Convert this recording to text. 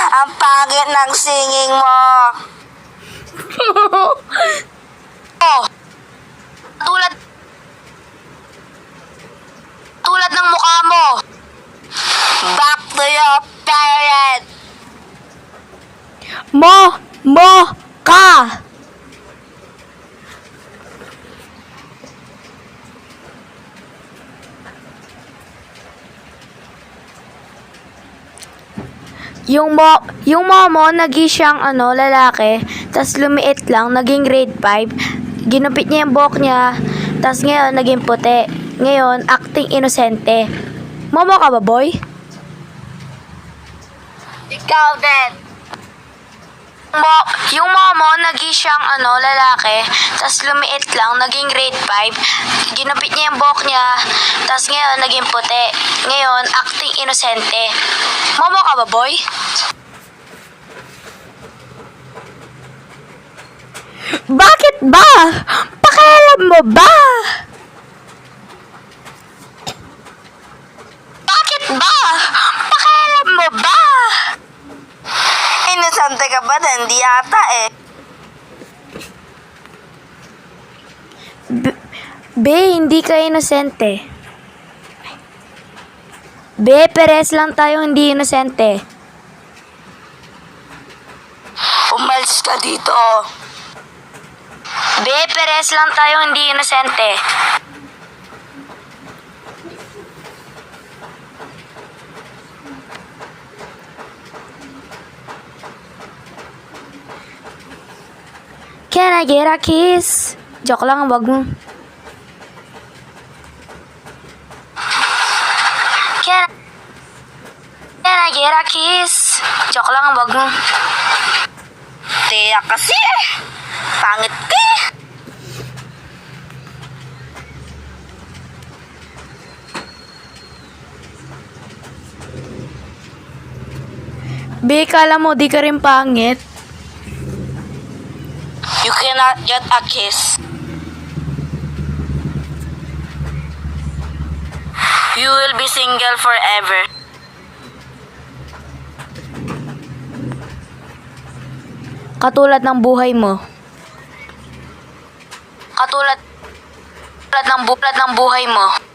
Ang pangit ng singing mo. Oh, tulad tulad ng mukha mo. Back to your parents. Mo ka. Yung momo, naging siyang lalaki, tas lumiit lang, naging grade 5. Ginupit niya yung buhok niya, tas ngayon naging puti. Ngayon, acting inosente. Momo ka ba, boy? Ikaw din. Yung momo, naging siyang lalaki, tas lumiit lang, naging grade 5. Ginupit niya yung buhok niya, tas ngayon naging puti. Ngayon, acting inosente. Momo ka ba, boy? Bakit ba? Pakialam mo ba? Bakit ba? Pakialam mo ba? Inosente ka ba? Hindi ata eh. Be, hindi ka inosente. Be, peres lang tayo hindi inosente. Umalis ka dito. Be, peres lang tayo hindi inosente. Can I get a kiss? Joke lang, wag mo. Can I get a kiss? Joke lang, wag mo. Tiyak kasi eh. Pangit ka eh. Be, kala mo di ka rin pangit. You cannot get a kiss. You will be single forever. Katulad ng buhay mo. Katulad ng buhay mo.